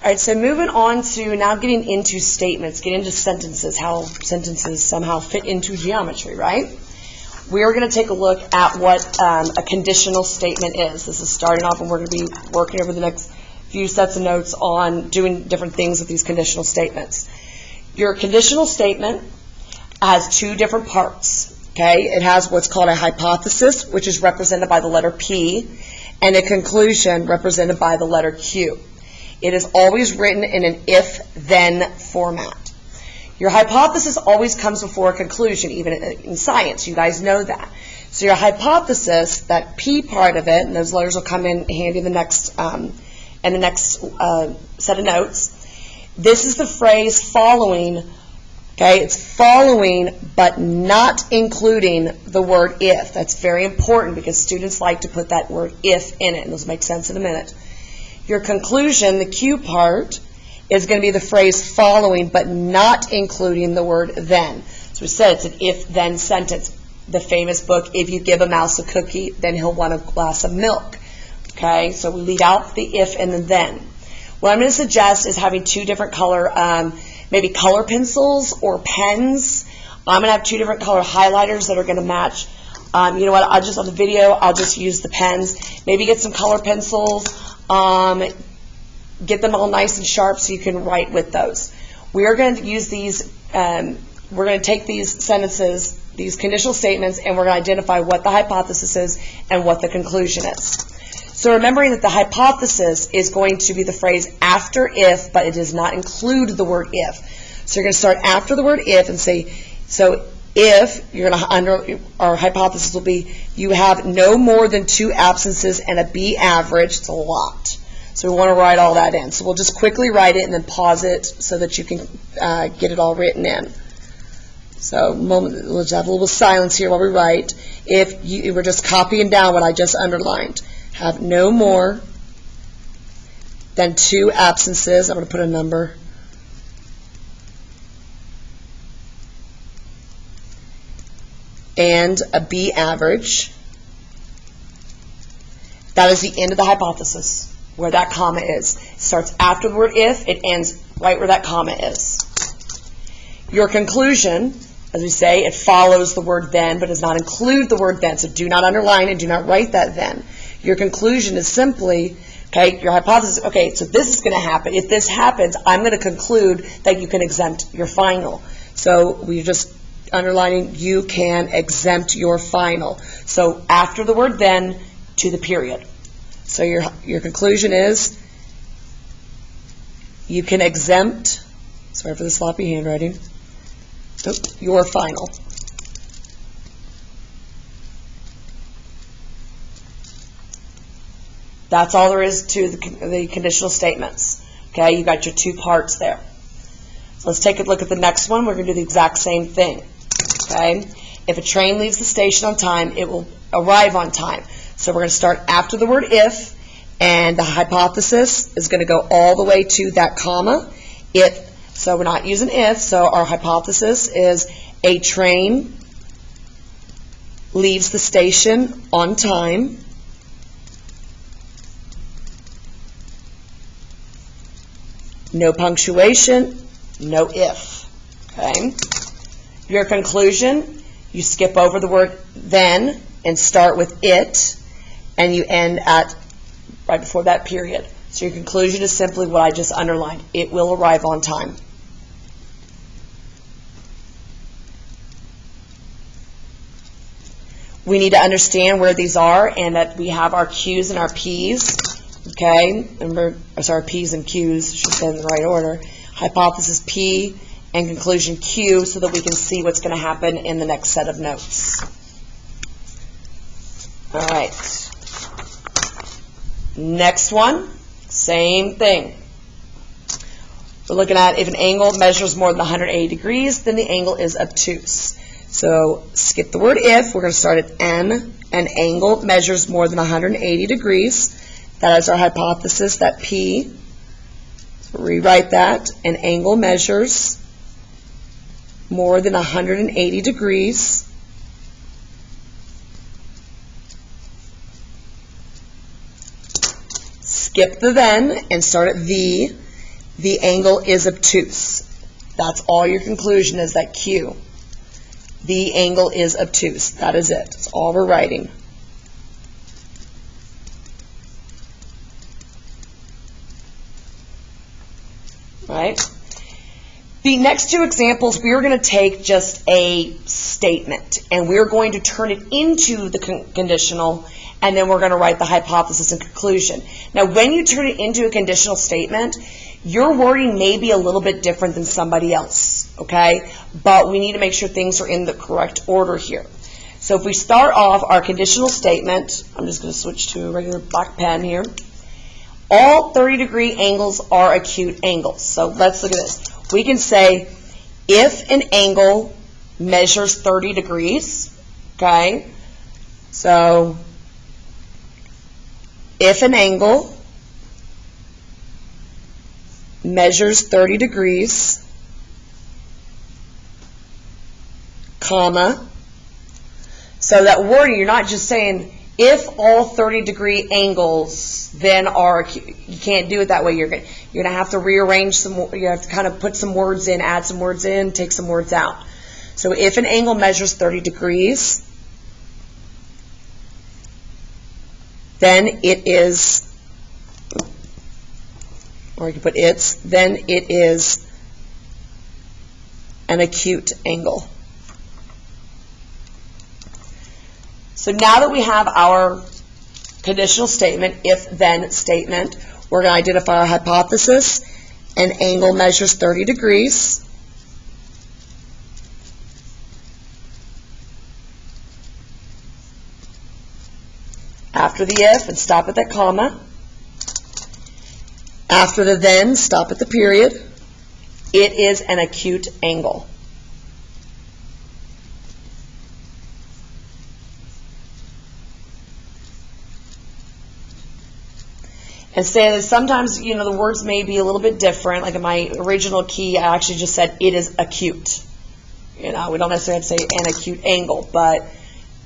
All right, so moving on to now getting into statements, getting into sentences, how sentences somehow fit into geometry, right? We're going to take a look at what a conditional statement is. This is starting off, and we're going to be working over the next few sets of notes on doing different things with these conditional statements. Your conditional statement has two different parts. Okay, it has what's called a hypothesis, which is represented by the letter P, and a conclusion represented by the letter Q. It is always written in an if-then format. Your hypothesis always comes before a conclusion, even in science. You guys know that. So your hypothesis, that P part of it, and those letters will come in handy in the next set of notes. This is the phrase following. Okay, it's following but not including the word if. That's very important because students like to put that word if in it, and those make sense in a minute. Your conclusion, the Q part, is going to be the phrase following but not including the word then. So we said it's an if-then sentence. The famous book, If You Give a Mouse a Cookie, Then He'll Want a Glass of Milk. Okay, so we leave out the if and the then. What I'm going to suggest is having two different color, maybe color pencils or pens. I'm going to have two different color highlighters that are going to match. You know what, I'll just, on the video, I'll just use the pens. Maybe get some color pencils. Get them all nice and sharp so you can write with those. We are going to use these, we're going to take these sentences, these conditional statements, and we're going to identify what the hypothesis is and what the conclusion is. So remembering that the hypothesis is going to be the phrase after if, but it does not include the word if. So you're going to start after the word if and say, so if, you're going to, our hypothesis will be, you have no more than 2 absences and a B average. It's a lot. So we want to write all that in. So we'll just quickly write it and then pause it so that you can get it all written in. So we'll just have a little silence here while we write. If you were just copying down what I just underlined. Have no more than 2 absences. I'm going to put a number. And a B average. That is the end of the hypothesis, where that comma is. It starts after the word if, it ends right where that comma is. Your conclusion, as we say, it follows the word then, but does not include the word then. So do not underline and do not write that then. Your conclusion is simply, okay, your hypothesis, okay, so this is going to happen. If this happens, I'm going to conclude that you can exempt your final. So we're just underlining you can exempt your final. So after the word then to the period. So your conclusion is you can exempt, sorry for the sloppy handwriting, your final. That's all there is to the conditional statements. Okay, you got your 2 parts there. So let's take a look at the next one. We're going to do the exact same thing. Okay, if a train leaves the station on time, it will arrive on time. So we're going to start after the word if, and the hypothesis is going to go all the way to that comma. So we're not using if, so our hypothesis is a train leaves the station on time. No punctuation, no if. Okay. Your conclusion, you skip over the word then and start with it, and you end at right before that period. So your conclusion is simply what I just underlined. It will arrive on time. We need to understand where these are and that we have our Q's and our P's. Okay, remember, sorry, P's and Q's, should say in the right order. Hypothesis P and conclusion Q, so that we can see what's going to happen in the next set of notes. All right. Next one, same thing. We're looking at if an angle measures more than 180 degrees, then the angle is obtuse. So skip the word if. We're going to start at N. An angle measures more than 180 degrees. That is our hypothesis, that P. So rewrite that. An angle measures more than 180 degrees. Skip the then and start at V. the angle is obtuse. That's all your conclusion is, that Q. The angle is obtuse. That is it. That's all we're writing. Right? The next two examples, we are going to take just a statement, and we're going to turn it into the conditional, and then we're going to write the hypothesis and conclusion. Now, when you turn it into a conditional statement, your wording may be a little bit different than somebody else, okay? But we need to make sure things are in the correct order here. So if we start off our conditional statement, I'm just going to switch to a regular black pen here. All 30-degree angles are acute angles. So let's look at this. We can say if an angle measures 30 degrees, okay? So if an angle measures 30 degrees, comma, so that wording, you're not just saying if all 30-degree angles then are acute. You can't do it that way. You're going to have to rearrange some, you have to kind of put some words in, add some words in, take some words out. So if an angle measures 30 degrees, then it is, or you can put it's, then it is an acute angle. So now that we have our conditional statement, if-then statement, we're going to identify our hypothesis. An angle measures 30 degrees. After the if, and stop at that comma. After the then, stop at the period. It is an acute angle. And say that sometimes, you know, the words may be a little bit different. Like in my original key, I actually just said it is acute. You know, we don't necessarily have to say an acute angle, but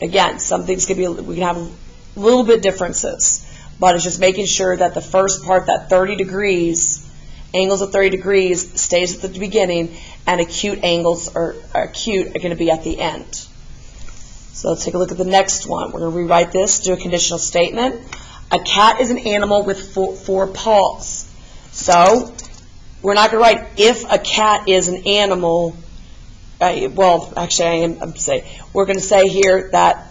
again, some things could be, we can have a little bit differences. But it's just making sure that the first part, that 30 degrees, angles of 30 degrees, stays at the beginning, and acute angles are going to be at the end. So let's take a look at the next one. We're going to rewrite this, do a conditional statement. A cat is an animal with four paws. So we're not going to write if a cat is an animal. Well, actually, I'm saying we're going to say here that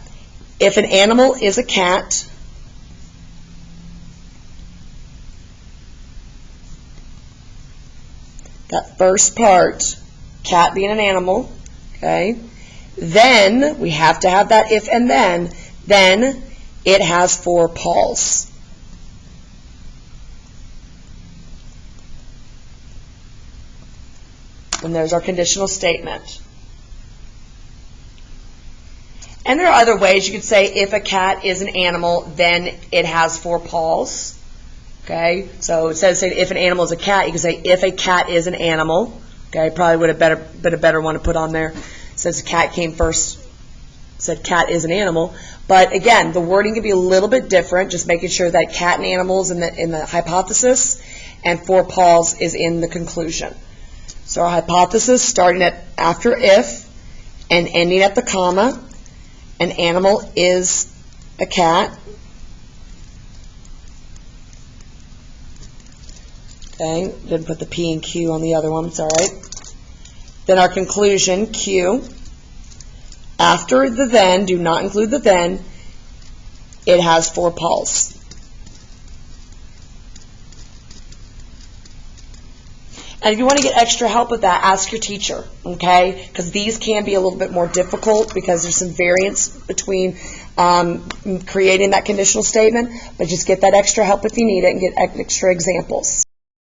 if an animal is a cat, that first part, cat being an animal, okay, then we have to have that if and then it has four paws. And there's our conditional statement. And there are other ways you could say if a cat is an animal, then it has four paws. Okay, so instead of saying if an animal is a cat, you can say if a cat is an animal. Okay, probably would have been a better one to put on there. Since cat came first, said cat is an animal. But again, the wording can be a little bit different, just making sure that cat and animals in the hypothesis and four paws is in the conclusion. So our hypothesis starting at after if and ending at the comma, an animal is a cat. Okay, didn't put the P and Q on the other one, it's all right. Then our conclusion, Q. After the then, do not include the then, it has four paws. And if you want to get extra help with that, ask your teacher, okay? Because these can be a little bit more difficult because there's some variance between creating that conditional statement, but just get that extra help if you need it and get extra examples.